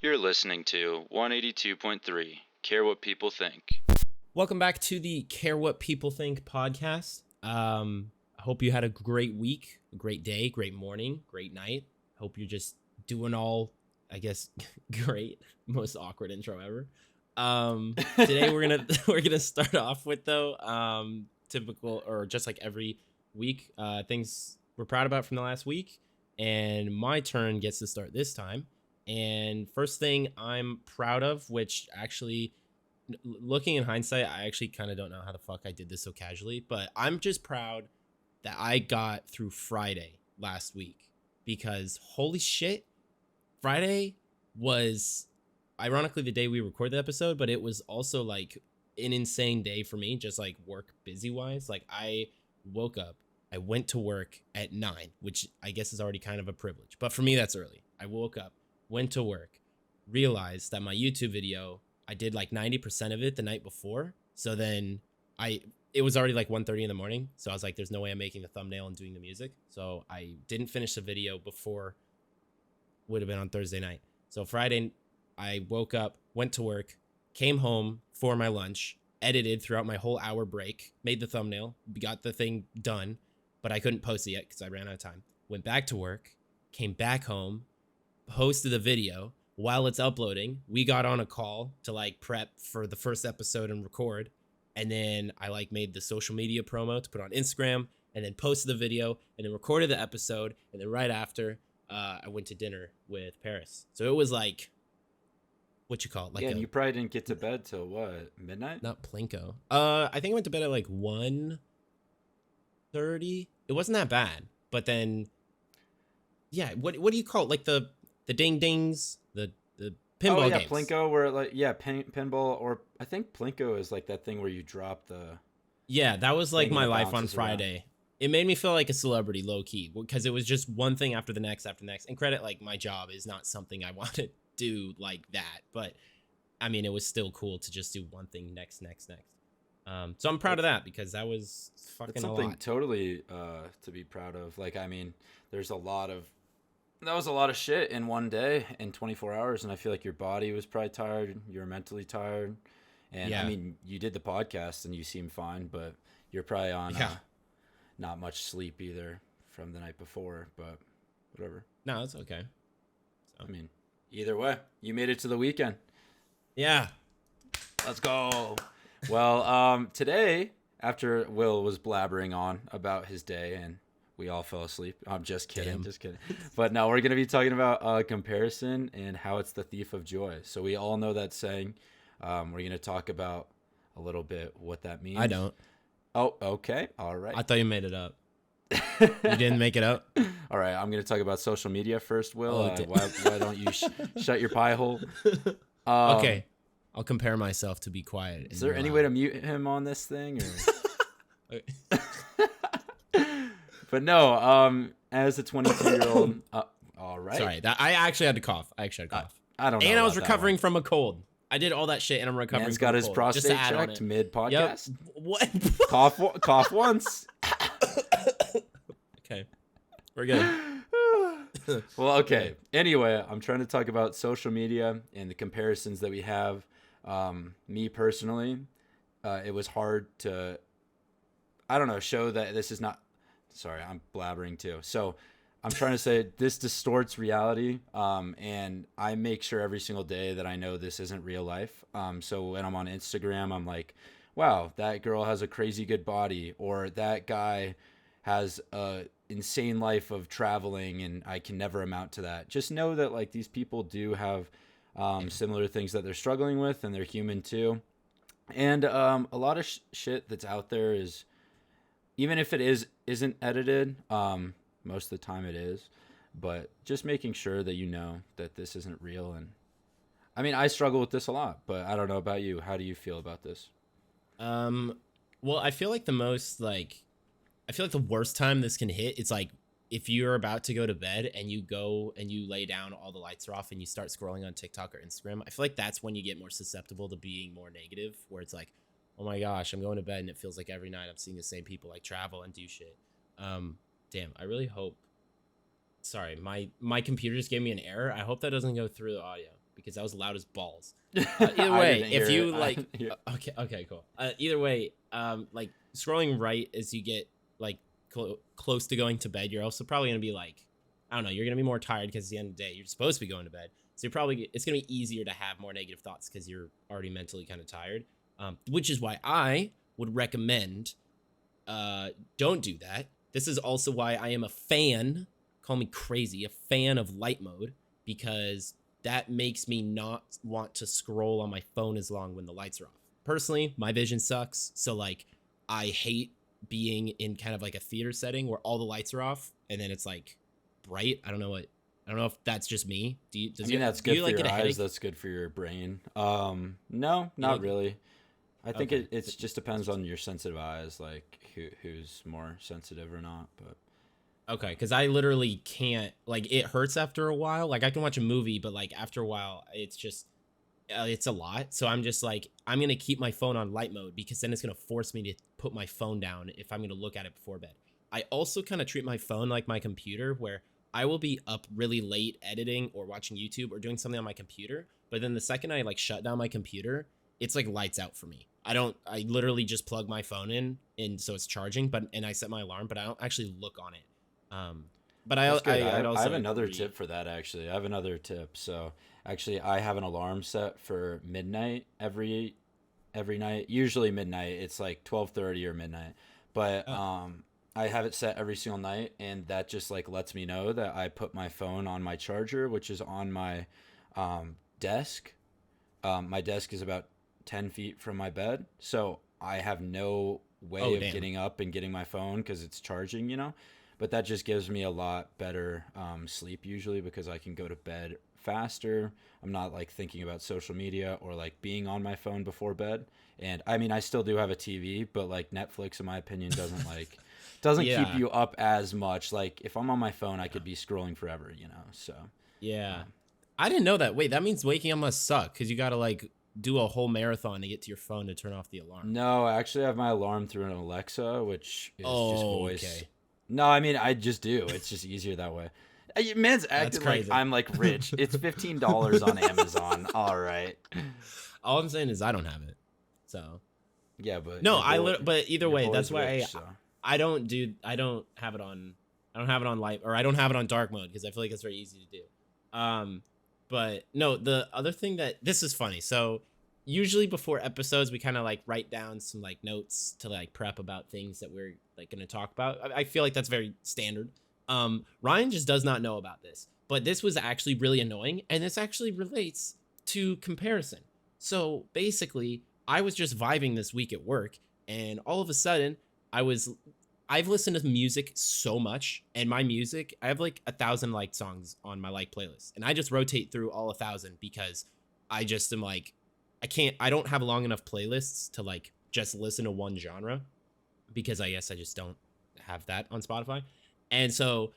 You're listening to 182.3, Care What People Think. Welcome back to the Care What People Think podcast. I hope you had a great week, a great day, great morning, great night. Hope you're just doing all, I guess, great. Most awkward intro ever. Today we're gonna start off with typical, or just like every week, things we're proud about from the last week, and my turn gets to start this time. And first thing I'm proud of, which actually, looking in hindsight, I actually kind of don't know how the fuck I did this so casually, but I'm just proud that I got through Friday last week, because holy shit, Friday was ironically the day we recorded the episode, but it was also like an insane day for me, just like work busy wise. Like I woke up, I went to work at 9, which I guess is already kind of a privilege, but for me that's early. I woke up, went to work, realized that my YouTube video, I did like 90% of it the night before. So then it was already like 1:30 in the morning. So I was like, there's no way I'm making the thumbnail and doing the music. So I didn't finish the video before, would have been on Thursday night. So Friday, I woke up, went to work, came home for my lunch, edited throughout my whole hour break, made the thumbnail, got the thing done, but I couldn't post it yet because I ran out of time. Went back to work, came back home, posted the video. While it's uploading, we got on a call to like prep for the first episode and record. And then I like made the social media promo to put on Instagram, and then posted the video, and then recorded the episode. And then right after, I went to dinner with Paris. So it was like, what you call it? Like, yeah, and you probably didn't get to bed till what, midnight? Not Plinko. I think I went to bed at like 1:30. It wasn't that bad. But then, yeah, what do you call it? Like the ding dings, the pinball games. Plinko, where like pinball, or I think Plinko is like that thing where you drop the. Yeah, that was like my life on Friday. Around. It made me feel like a celebrity, low key, because it was just one thing after the next. And credit, like my job is not something I want to do like that, but I mean, it was still cool to just do one thing next. So I'm proud of that, because that was fucking a lot. Something totally to be proud of. Like, I mean, that was a lot of shit in one day, in 24 hours, and I feel like your body was probably tired, you were mentally tired, and yeah. I mean, you did the podcast and you seemed fine, but you're probably on not much sleep either from the night before, but whatever. No, it's okay. So. I mean, either way, you made it to the weekend. Yeah. Let's go. Well, today, after Will was blabbering on about his day and we all fell asleep. I'm just kidding. Damn. Just kidding. But no, we're going to be talking about comparison and how it's the thief of joy. So we all know that saying. We're going to talk about a little bit what that means. I don't. Oh, okay. All right. I thought you made it up. You didn't make it up? All right. I'm going to talk about social media first, Will. Why don't you shut your pie hole? Okay. I'll compare myself to be quiet. Is there any way to mute him on this thing? Or? But no, as a 22-year-old, all right. Sorry, I actually had to cough. I don't know. And I was recovering from a cold. I did all that shit, and I'm recovering. Man's got his prostate checked mid-podcast. Yep. What? Cough once. Okay, we're good. Well, okay. Anyway, I'm trying to talk about social media and the comparisons that we have. Me personally, it was hard to, I don't know, show that this is not. Sorry, I'm blabbering too. So I'm trying to say this distorts reality, and I make sure every single day that I know this isn't real life. So when I'm on Instagram, I'm like, wow, that girl has a crazy good body, or that guy has a insane life of traveling, and I can never amount to that. Just know that like these people do have similar things that they're struggling with, and they're human too. And a lot of shit that's out there is, even if it isn't edited, most of the time it is, but just making sure that you know that this isn't real. And I mean, I struggle with this a lot, but I don't know about you. How do you feel about this? Well, I feel like the worst time this can hit, it's like if you're about to go to bed and you go and you lay down, all the lights are off, and you start scrolling on TikTok or Instagram. I feel like that's when you get more susceptible to being more negative, where it's like, oh my gosh, I'm going to bed and it feels like every night I'm seeing the same people like travel and do shit. Damn, I really hope Sorry, my computer just gave me an error. I hope that doesn't go through the audio because that was loud as balls. Either I way, didn't if hear you it. I like, didn't hear it. okay, cool. Either way, like scrolling right as you get like close to going to bed, you're also probably gonna be like, I don't know, you're gonna be more tired because at the end of the day, you're supposed to be going to bed. So you're probably it's gonna be easier to have more negative thoughts because you're already mentally kind of tired. Which is why I would recommend, don't do that. This is also why I am a fan. Call me crazy, a fan of light mode because that makes me not want to scroll on my phone as long when the lights are off. Personally, my vision sucks, so like I hate being in kind of like a theater setting where all the lights are off and then it's like bright. I don't know if that's just me. I mean, that's good for like your get a eyes. headache? That's good for your brain. No, You not like really. I think okay. it's just depends on your sensitive eyes, like who's more sensitive or not. But Okay, because I literally can't, like, it hurts after a while. Like, I can watch a movie, but, like, after a while, it's just, it's a lot. So I'm just like, I'm going to keep my phone on light mode because then it's going to force me to put my phone down if I'm going to look at it before bed. I also kind of treat my phone like my computer where I will be up really late editing or watching YouTube or doing something on my computer. But then the second I, like, shut down my computer, it's like lights out for me. I literally just plug my phone in and so it's charging, and I set my alarm, but I don't actually look on it. But that's good. I'd I also have another agree. tip for that actually. I have another tip. So actually, I have an alarm set for midnight every night. Usually midnight. It's like 12:30 or midnight. But Oh, I have it set every single night, and that just like lets me know that I put my phone on my charger, which is on my desk. My desk is about 10 feet from my bed, so I have no way oh, of damn. getting up and getting my phone because it's charging. But that just gives me a lot better sleep usually because I can go to bed faster. I'm not like thinking about social media or like being on my phone before bed. And I mean, I still do have a TV, but like Netflix, in my opinion, doesn't keep Yeah, you up as much. Like if I'm on my phone, I could be scrolling forever. So yeah. um, I didn't know that. Wait, that means waking up must suck because you got to like do a whole marathon to get to your phone to turn off the alarm. no, I actually have my alarm through an Alexa, which is just Oh, voice. okay. No, I mean I just do. It's just easier that way. Man's That's acting like crazy. I'm like rich. It's $15 on Amazon. All right. All I'm saying is I don't have it. So Yeah, but no, but either your way, boy's that's why rich. So I don't have it on light or I don't have it on dark mode because I feel like it's very easy to do. But no, the other thing that this is funny. So usually before episodes, we kind of like write down some like notes to like prep about things that we're like going to talk about. I feel like that's very standard. Ryan just does not know about this, but this was actually really annoying, and this actually relates to comparison. So basically, I was just vibing this week at work, and all of a sudden, I've listened to music so much, and my music, I have like 1,000 like songs on my like playlist, and I just rotate through all 1,000 because I just am like, I don't have long enough playlists to like just listen to one genre because I guess I just don't have that on Spotify. And so,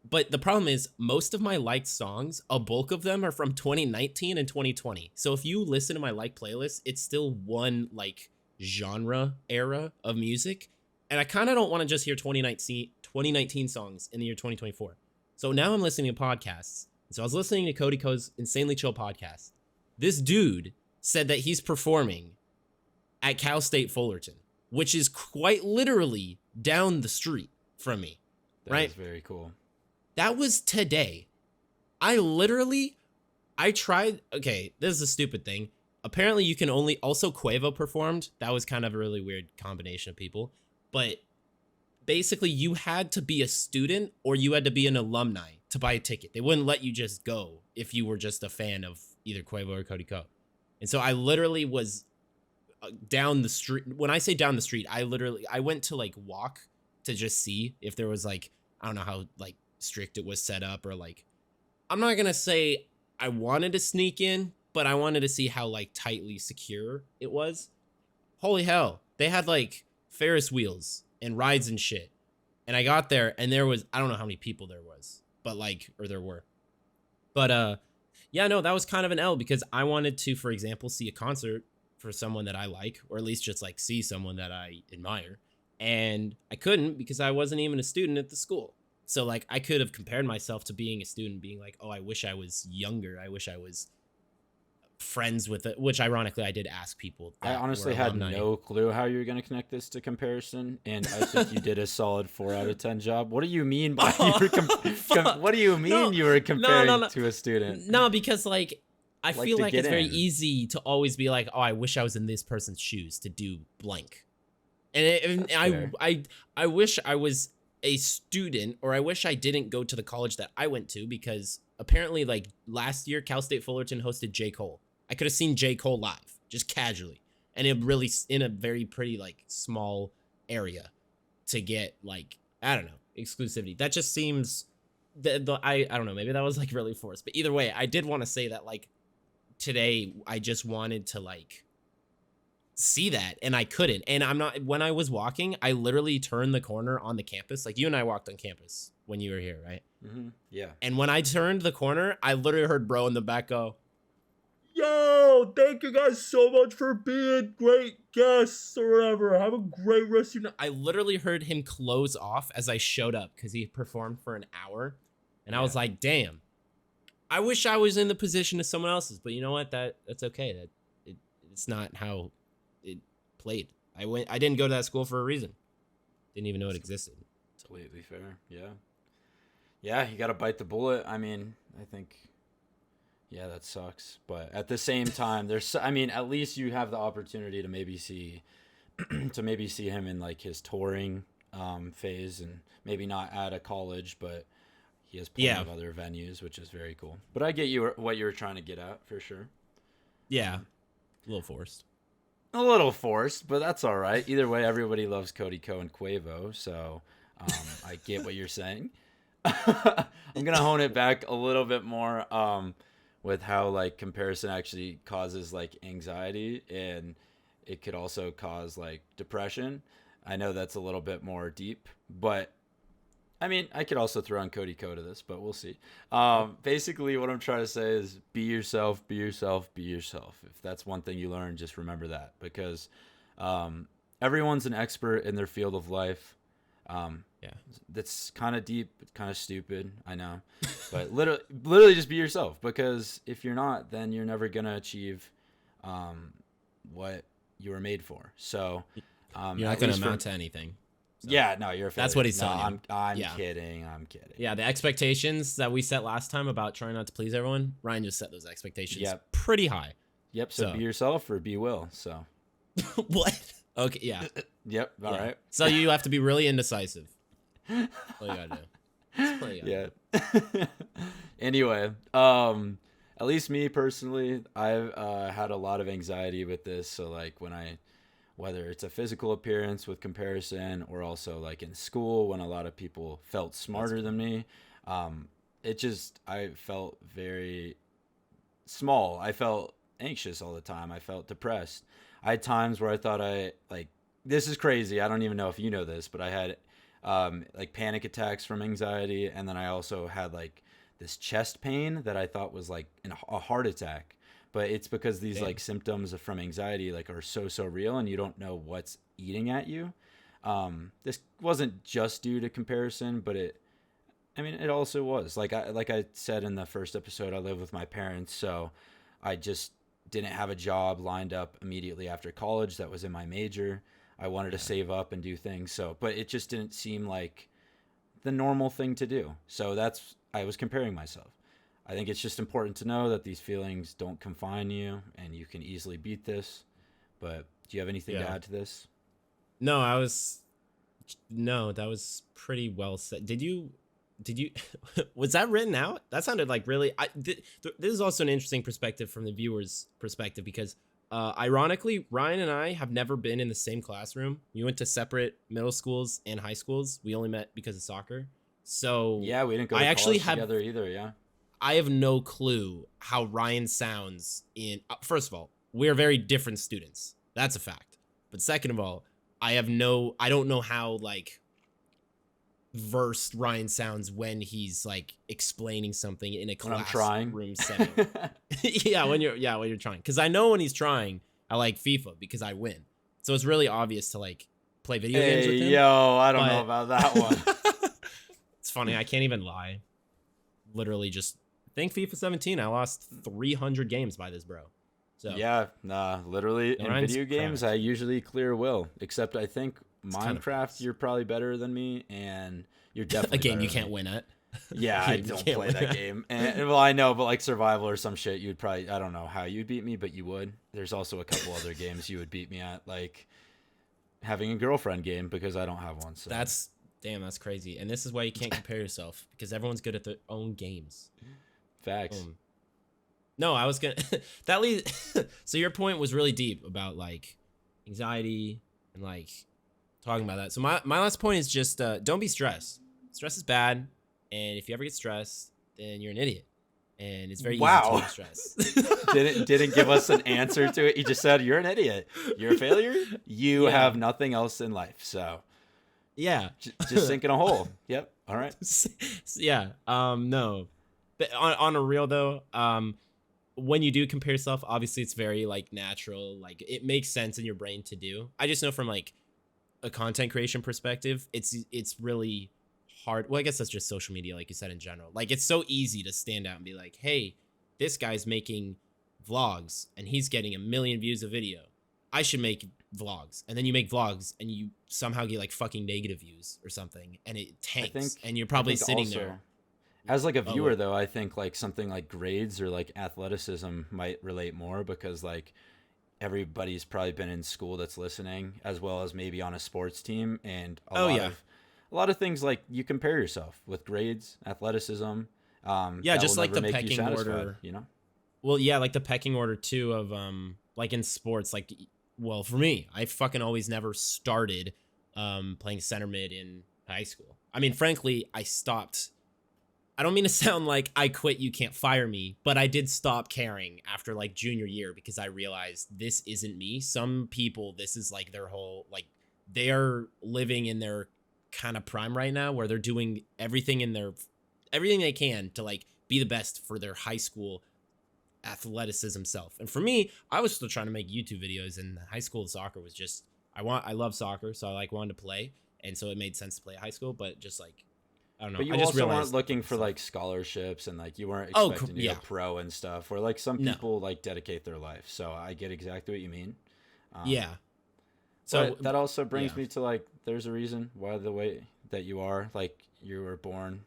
but the problem is most of my liked songs, a bulk of them are from 2019 and 2020. So if you listen to my like playlist, it's still one like genre era of music. And I kind of don't want to just hear 2019 songs in the year 2024. So now I'm listening to podcasts. So I was listening to Cody Ko's Insanely Chill podcast. This dude said that he's performing at Cal State Fullerton, which is quite literally down the street from me, that right? is very cool. That was today. I tried. Okay, this is a stupid thing. Apparently, you can only. Also, Quavo performed. That was kind of a really weird combination of people. But basically, you had to be a student or you had to be an alumni to buy a ticket. They wouldn't let you just go if you were just a fan of either Quavo or Cody Ko. And so I literally was down the street. When I say down the street, I went to like walk to just see if there was like, I don't know how like strict it was set up or like, I'm not gonna say I wanted to sneak in, but I wanted to see how like tightly secure it was. Holy hell, they had like Ferris wheels and rides and shit. And I got there and there was, I don't know how many people there was, but like, or there were. But yeah, no, that was kind of an L because I wanted to, for example, see a concert for someone that I like, or at least just like see someone that I admire. And I couldn't because I wasn't even a student at the school. So like I could have compared myself to being a student, being like, oh, I wish I was younger. I wish I was friends with it, which ironically I did ask people. I honestly had no clue how you were going to connect this to comparison, and I think you did a solid 4 out of 10 job. What do you mean by what do you mean you were comparing to a student? No, because like I feel like it's very easy to always be like, oh, I wish I was in this person's shoes to do blank, and I wish I was a student, or I wish I didn't go to the college that I went to, because apparently like last year Cal State Fullerton hosted J. Cole. I could have seen J. Cole live, just casually, and it really in a very pretty like small area to get like, I don't know, exclusivity. That just seems I don't know, maybe that was like really forced, but either way, I did want to say that like today I just wanted to like see that, and I couldn't. And I'm not, when I was walking, I literally turned the corner on the campus. Like you and I walked on campus when you were here, right? Mm-hmm. Yeah. And when I turned the corner, I literally heard bro in the back go, yo, thank you guys so much for being great guests or whatever. Have a great rest of your night. I literally heard him close off as I showed up because he performed for an hour. And I was like, damn, I wish I was in the position of someone else's. But you know what? That's okay. It's not how it played. I didn't go to that school for a reason. Didn't even know it existed. Completely fair. Yeah. Yeah, you got to bite the bullet. I mean, I think... yeah, that sucks. But at the same time, at least you have the opportunity to maybe see him in like his touring phase, and maybe not at a college, but he has plenty of other venues, which is very cool. But I get what you were trying to get at for sure. Yeah. A little forced. A little forced, but that's all right. Either way, everybody loves Cody Ko and Quavo, so I get what you're saying. I'm going to hone it back a little bit more. With how like comparison actually causes like anxiety, and it could also cause like depression. I know that's a little bit more deep, but I mean, I could also throw on Cody Ko to this, but we'll see. Basically what I'm trying to say is be yourself, be yourself, be yourself. If that's one thing you learn, just remember that, because everyone's an expert in their field of life. That's kind of deep, kind of stupid, I know, but literally just be yourself, because if you're not, then you're never gonna achieve what you were made for. So you're not gonna amount to anything. So. Yeah, no, you're a failure. That's what he's telling you. I'm kidding. Yeah, the expectations that we set last time about trying not to please everyone, Ryan just set those expectations pretty high. Yep. So be yourself or be Will. So what? Okay. Yeah. Yep. All right. So you have to be really indecisive. All you gotta do. Yeah. Anyway, at least me personally, I've had a lot of anxiety with this. So like whether it's a physical appearance with comparison, or also like in school when a lot of people felt smarter than me, I felt very small. I felt anxious all the time. I felt depressed. I had times where I thought this is crazy. I don't even know if you know this, but I had like panic attacks from anxiety, and then I also had like this chest pain that I thought was like a heart attack, but it's because these like symptoms from anxiety like are so real, and you don't know what's eating at you. This wasn't just due to comparison, but it also was like I said in the first episode, I live with my parents, so I just didn't have a job lined up immediately after college that was in my major. I wanted to save up and do things. So, but it just didn't seem like the normal thing to do. So I was comparing myself. I think it's just important to know that these feelings don't confine you, and you can easily beat this. But do you have anything to add to this? No, that was pretty well said. Did you, was that written out? That sounded like really, this is also an interesting perspective from the viewer's perspective, because ironically, Ryan and I have never been in the same classroom. We went to separate middle schools and high schools. We only met because of soccer. So yeah, we didn't go to college together either. Yeah, I have no clue how Ryan sounds in. First of all, we're very different students. That's a fact. But second of all, I don't know how like versed Ryan sounds when he's like explaining something in a classroom setting. when you're trying, because I know when he's trying, I like FIFA because I win, so it's really obvious to like play video games with him. I don't know about that one. It's funny. I can't even lie. Literally, just think FIFA 17. I lost 300 games by this, bro. So Yeah, nah, literally in Ryan's video games, cracked. I usually clear will. Except I think It's kind of Minecraft, nice. you're probably better than me, and you're A definitely game better you than can't me. win at. Yeah, A I game you don't can't play win that at. game. And well, I know, but like survival or some shit, you'd probably, I don't know how you'd beat me, but you would. There's also a couple other games you would beat me at, like having a girlfriend game because I don't have one. So That's crazy. And this is why you can't compare yourself because everyone's good at their own games. facts. No, I was gonna that leads. So your point was really deep about like anxiety and like talking about that. So my last point is just don't be stressed. Stress is bad, and if you ever get stressed, then you're an idiot, and it's very easy to Wow. get stressed. Didn't give us an answer to it. He just said you're an idiot. You're a failure. You Yeah. have nothing else in life. So Yeah. just sink in a hole. Yep. All right. Yeah. No. But on a real though, when you do compare yourself, obviously it's very like natural. Like it makes sense in your brain to do. I just know from like a content creation perspective, it's really hard. Well, I guess that's just social media, like you said in general. Like it's so easy to stand out and be like, hey, this guy's making vlogs and he's getting 1 million views a video. I should make vlogs. And then you make vlogs and you somehow get like fucking negative views or something and it tanks. And you're probably sitting also, there. as like a Oh, viewer what? though, I think like something like grades or like athleticism might relate more because like everybody's probably been in school that's listening as well as maybe on a sports team and Oh yeah. a lot of things like you compare yourself with grades, athleticism. Yeah, That just will like never the make you pecking satisfied, order. you know? Well, yeah, like the pecking order too of like in sports, like well, for me, I fucking always never started playing center mid in high school. I mean, frankly, I stopped. I don't mean to sound like I quit, you can't fire me, but I did stop caring after like junior year because I realized this isn't me. Some people, this is like their whole like they're living in their kind of prime right now where they're doing everything they can to like be the best for their high school athleticism self. And for me, I was still trying to make YouTube videos, and high school soccer was just I love soccer, so I like wanted to play, and so it made sense to play at high school. But just like I don't know, But you I just also weren't realized looking for like scholarships and like you weren't Oh, expecting to yeah. go pro and stuff where like some No. people like dedicate their life. So I get exactly what you mean. Yeah. So So that also brings yeah. me to like there's a reason why the way that you are like you were born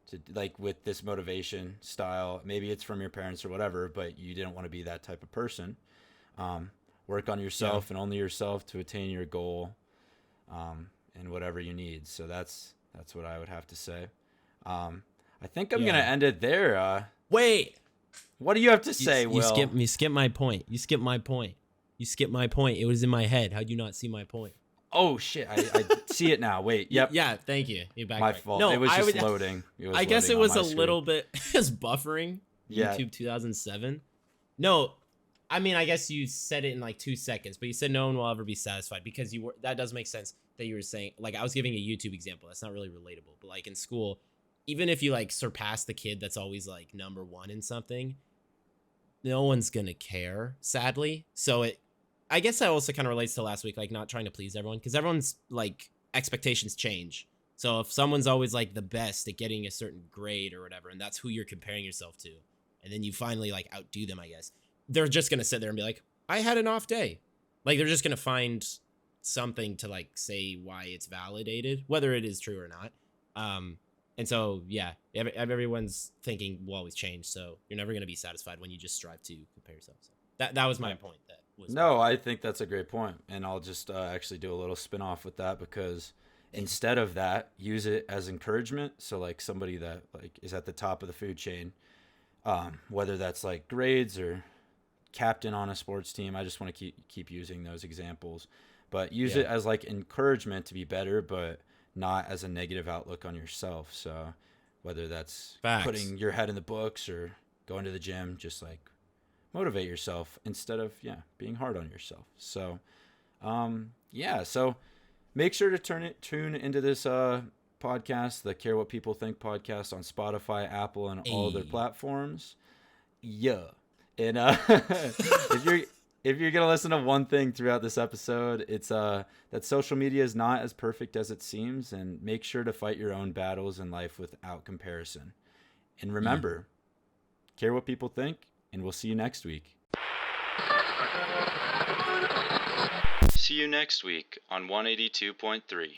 to like with this motivation style. Maybe it's from your parents or whatever, but you didn't want to be that type of person. Work on yourself and only yourself to attain your goal, and whatever you need. So that's what I would have to say. I think I'm gonna Yeah. end it there. Wait. What do you have to You, say, you Will? skip my point. You skipped my point. You skipped my point. It was in my head. How'd you not see my point? Oh shit! I see it now. Wait. Yep. Yeah, thank you. You My backtracked. fault. No, It was I just would, loading. I guess it was a screen. little bit just buffering. Yeah. YouTube 2007. No, I mean I guess you said it in like 2 seconds, but you said no one will ever be satisfied because you were. That does make sense that you were saying like I was giving a YouTube example. That's not really relatable, but like in school, even if you like surpass the kid that's always like number one in something, no one's gonna care. Sadly, so it. I guess that also kind of relates to last week, like not trying to please everyone because everyone's like expectations change. So if someone's always like the best at getting a certain grade or whatever, and that's who you're comparing yourself to, and then you finally like outdo them, I guess they're just gonna sit there and be like, I had an off day. Like they're just gonna find something to like say why it's validated, whether it is true or not. And so yeah, everyone's thinking will always change. So you're never gonna be satisfied when you just strive to compare yourself. So that was my point. That was No, I think that's a great point, and I'll just actually do a little spin off with that because instead of that, use it as encouragement. So like somebody that like is at the top of the food chain, whether that's like grades or captain on a sports team. I just want to keep using those examples, but use it as like encouragement to be better, but not as a negative outlook on yourself. So whether that's Facts. putting your head in the books or going to the gym, just like motivate yourself instead of being hard on yourself. So so make sure to tune into this podcast, the Care What People Think podcast, on Spotify, Apple, and all their platforms. And if you're gonna listen to one thing throughout this episode, it's that social media is not as perfect as it seems, and make sure to fight your own battles in life without comparison. And remember, care what people think, and we'll see you next week. See you next week on 182.3.